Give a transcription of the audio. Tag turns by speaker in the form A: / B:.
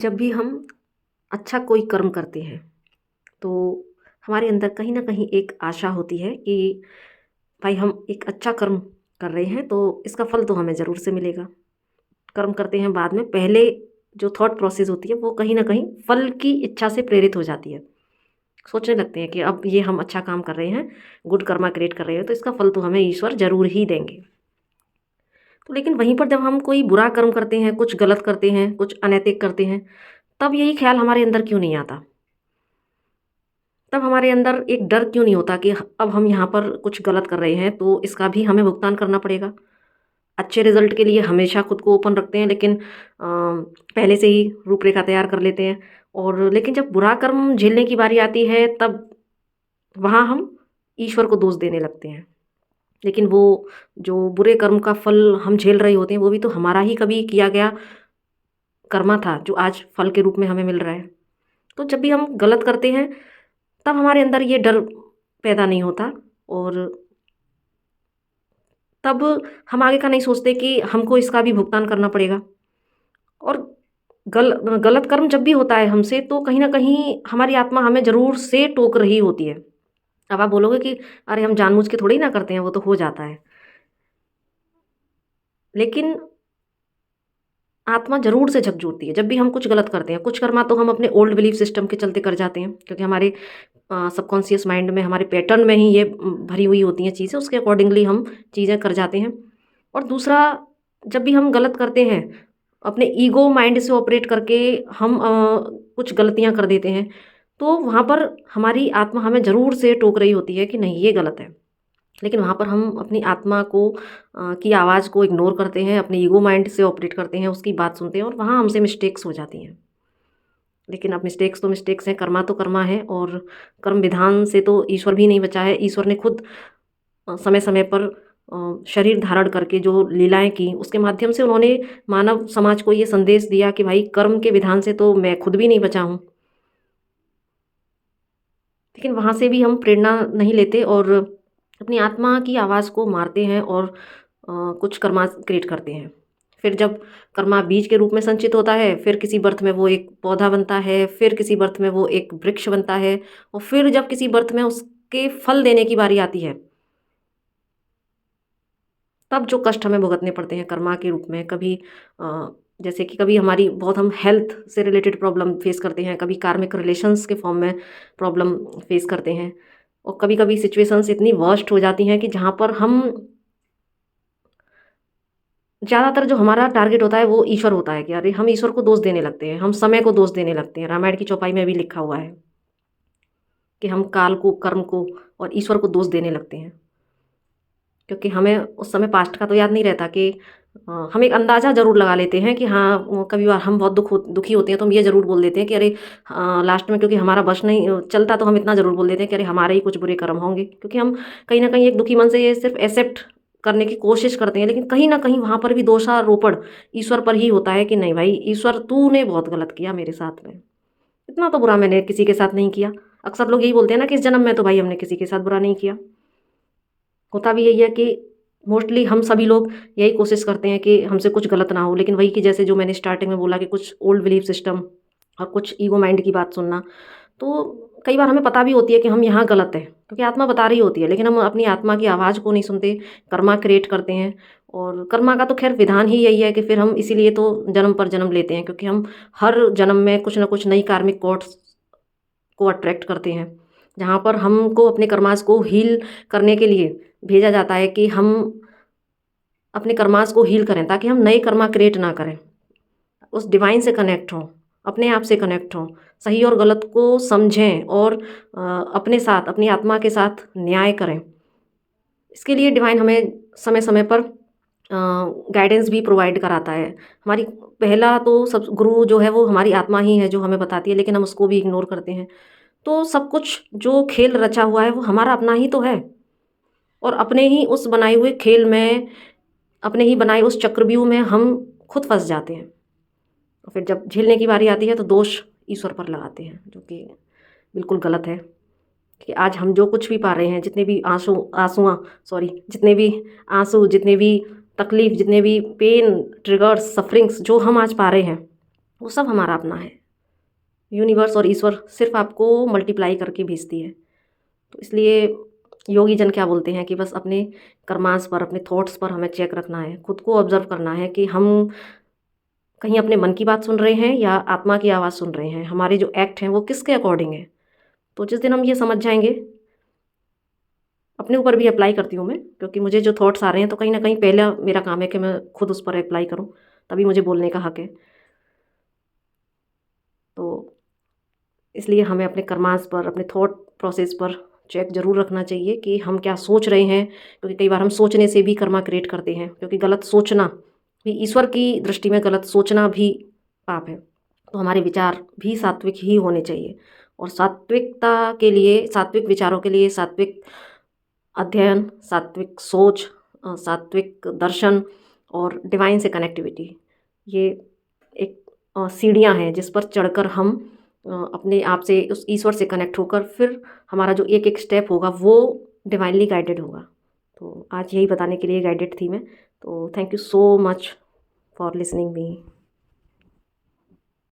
A: जब भी हम अच्छा कोई कर्म करते हैं तो हमारे अंदर कहीं ना कहीं एक आशा होती है कि भाई हम एक अच्छा कर्म कर रहे हैं तो इसका फल तो हमें ज़रूर से मिलेगा। कर्म करते हैं बाद में पहले जो थॉट प्रोसेस होती है वो कहीं ना कहीं फल की इच्छा से प्रेरित हो जाती है। सोचने लगते हैं कि अब ये हम अच्छा काम कर रहे हैं, गुड कर्मा क्रिएट कर रहे हैं तो इसका फल तो हमें ईश्वर ज़रूर ही देंगे। तो लेकिन वहीं पर जब हम कोई बुरा कर्म करते हैं, कुछ गलत करते हैं, कुछ अनैतिक करते हैं, तब यही ख्याल हमारे अंदर क्यों नहीं आता? तब हमारे अंदर एक डर क्यों नहीं होता कि अब हम यहाँ पर कुछ गलत कर रहे हैं तो इसका भी हमें भुगतान करना पड़ेगा। अच्छे रिजल्ट के लिए हमेशा खुद को ओपन रखते हैं, लेकिन पहले से ही रूपरेखा तैयार कर लेते हैं। और लेकिन जब बुरा कर्म झेलने की बारी आती है तब वहाँ हम ईश्वर को दोष देने लगते हैं। लेकिन वो जो बुरे कर्म का फल हम झेल रहे होते हैं वो भी तो हमारा ही कभी किया गया कर्मा था जो आज फल के रूप में हमें मिल रहा है। तो जब भी हम गलत करते हैं तब हमारे अंदर ये डर पैदा नहीं होता, और तब हम आगे का नहीं सोचते कि हमको इसका भी भुगतान करना पड़ेगा। और गलत कर्म जब भी होता है हमसे तो कहीं न कहीं हमारी आत्मा हमें ज़रूर से टोक रही होती है। अब आप बोलोगे कि अरे हम जानबूझ के थोड़ी ना करते हैं, वो तो हो जाता है। लेकिन आत्मा ज़रूर से झकझोरती है जब भी हम कुछ गलत करते हैं। कुछ कर्मा तो हम अपने ओल्ड बिलीफ सिस्टम के चलते कर जाते हैं, क्योंकि हमारे सबकॉन्शियस माइंड में, हमारे पैटर्न में ही ये भरी हुई होती हैं चीज़ें, उसके अकॉर्डिंगली हम चीज़ें कर जाते हैं। और दूसरा, जब भी हम गलत करते हैं, अपने ईगो माइंड से ऑपरेट करके हम कुछ गलतियाँ कर देते हैं, तो वहाँ पर हमारी आत्मा हमें ज़रूर से टोक रही होती है कि नहीं ये गलत है। लेकिन वहाँ पर हम अपनी आत्मा को की आवाज़ को इग्नोर करते हैं, अपने ईगो माइंड से ऑपरेट करते हैं, उसकी बात सुनते हैं और वहाँ हमसे मिस्टेक्स हो जाती हैं। लेकिन अब मिस्टेक्स तो मिस्टेक्स हैं, कर्मा तो कर्मा है, और कर्म विधान से तो ईश्वर भी नहीं बचा है। ईश्वर ने खुद समय समय पर शरीर धारण करके जो लीलाएं की, उसके माध्यम से उन्होंने मानव समाज को ये संदेश दिया कि भाई कर्म के विधान से तो मैं खुद भी नहीं बचा हूँ। लेकिन वहाँ से भी हम प्रेरणा नहीं लेते और अपनी आत्मा की आवाज़ को मारते हैं और कुछ कर्मा क्रिएट करते हैं। फिर जब कर्मा बीज के रूप में संचित होता है, फिर किसी बर्थ में वो एक पौधा बनता है, फिर किसी बर्थ में वो एक वृक्ष बनता है, और फिर जब किसी बर्थ में उसके फल देने की बारी आती है, तब जो कष्ट हमें भुगतने पड़ते हैं कर्मा के रूप में। कभी जैसे कि कभी हमारी बहुत, हम हेल्थ से रिलेटेड प्रॉब्लम फेस करते हैं, कभी कार्मिक रिलेशंस के फॉर्म में प्रॉब्लम फेस करते हैं, और कभी कभी सिचुएशंस इतनी वर्स्ट हो जाती हैं कि जहाँ पर हम, ज़्यादातर जो हमारा टारगेट होता है वो ईश्वर होता है कि अरे हम ईश्वर को दोष देने लगते हैं, हम समय को दोष देने लगते हैं। रामायण की चौपाई में भी लिखा हुआ है कि हम काल को, कर्म को और ईश्वर को दोष देने लगते हैं, क्योंकि हमें उस समय पास्ट का तो याद नहीं रहता कि हम एक अंदाज़ा ज़रूर लगा लेते हैं कि हाँ, कभी बार हम बहुत दुखी होते हैं तो हम ये ज़रूर बोल देते हैं कि अरे लास्ट में, क्योंकि हमारा बस नहीं चलता, तो हम इतना ज़रूर बोल देते हैं कि अरे हमारे ही कुछ बुरे कर्म होंगे, क्योंकि हम कहीं ना कहीं एक दुखी मन से ये सिर्फ एक्सेप्ट करने की कोशिश करते हैं। लेकिन कहीं ना कहीं वहाँ पर भी दोषारोपण ईश्वर पर ही होता है कि नहीं भाई ईश्वर, तूने बहुत गलत किया मेरे साथ में, इतना तो बुरा मैंने किसी के साथ नहीं किया। अक्सर लोग यही बोलते हैं ना कि इस जन्म में तो भाई हमने किसी के साथ बुरा नहीं किया। होता भी यही है कि मोस्टली हम सभी लोग यही कोशिश करते हैं कि हमसे कुछ गलत ना हो, लेकिन वही कि जैसे जो मैंने स्टार्टिंग में बोला कि कुछ ओल्ड बिलीफ सिस्टम और कुछ ईगो माइंड की बात सुनना, तो कई बार हमें पता भी होती है कि हम यहाँ गलत है, क्योंकि आत्मा बता रही होती है, लेकिन हम अपनी आत्मा की आवाज़ को नहीं सुनते, कर्मा क्रिएट करते हैं। और कर्मा का तो खैर विधान ही यही है कि फिर हम इसीलिए तो जन्म पर जन्म लेते हैं, क्योंकि हम हर जन्म में कुछ ना कुछ नई कार्मिक कॉर्ड्स को अट्रैक्ट करते हैं, जहाँ पर हमको अपने कर्मास को हील करने के लिए भेजा जाता है कि हम अपने कर्मास को हील करें, ताकि हम नए कर्मा क्रिएट ना करें, उस डिवाइन से कनेक्ट हों, अपने आप से कनेक्ट हों, सही और गलत को समझें और अपने साथ, अपनी आत्मा के साथ न्याय करें। इसके लिए डिवाइन हमें समय समय पर गाइडेंस भी प्रोवाइड कराता है। हमारी पहला तो सब गुरु जो है वो हमारी आत्मा ही है जो हमें बताती है, लेकिन हम उसको भी इग्नोर करते हैं। तो सब कुछ जो खेल रचा हुआ है वो हमारा अपना ही तो है, और अपने ही उस बनाए हुए खेल में, अपने ही बनाए उस चक्रव्यूह में हम खुद फंस जाते हैं। और फिर जब झेलने की बारी आती है तो दोष ईश्वर पर लगाते हैं, जो कि बिल्कुल गलत है। कि आज हम जो कुछ भी पा रहे हैं, जितने भी जितने भी आंसू, जितने भी तकलीफ, जितने भी पेन, ट्रिगर्स, सफरिंग्स जो हम आज पा रहे हैं, वो सब हमारा अपना है। यूनिवर्स और ईश्वर सिर्फ आपको मल्टीप्लाई करके भेजती है। तो इसलिए योगी जन क्या बोलते हैं कि बस अपने कर्मांश पर, अपने थॉट्स पर हमें चेक रखना है, खुद को ऑब्जर्व करना है कि हम कहीं अपने मन की बात सुन रहे हैं या आत्मा की आवाज़ सुन रहे हैं, हमारे जो एक्ट हैं वो किसके अकॉर्डिंग है। तो जिस दिन हम ये समझ जाएंगे, अपने ऊपर भी अप्लाई करती हूँ मैं, क्योंकि मुझे जो थॉट्स आ रहे हैं तो कहीं ना कहीं पहला मेरा काम है कि मैं खुद उस पर अप्लाई करूँ, तभी मुझे बोलने का हक है। तो इसलिए हमें अपने कर्मांश पर, अपने थॉट प्रोसेस पर चेक ज़रूर रखना चाहिए कि हम क्या सोच रहे हैं, क्योंकि कई बार हम सोचने से भी कर्मा क्रिएट करते हैं, क्योंकि गलत सोचना भी ईश्वर की दृष्टि में, गलत सोचना भी पाप है। तो हमारे विचार भी सात्विक ही होने चाहिए, और सात्विकता के लिए, सात्विक विचारों के लिए सात्विक अध्ययन, सात्विक सोच, सात्विक दर्शन और डिवाइन से कनेक्टिविटी, ये एक सीढ़ियाँ हैं जिस पर चढ़कर हम अपने आप से, उस ईश्वर से कनेक्ट होकर फिर हमारा जो एक एक स्टेप होगा वो डिवाइनली गाइडेड होगा। तो आज यही बताने के लिए गाइडेड थी मैं। तो thank you so much for listening me.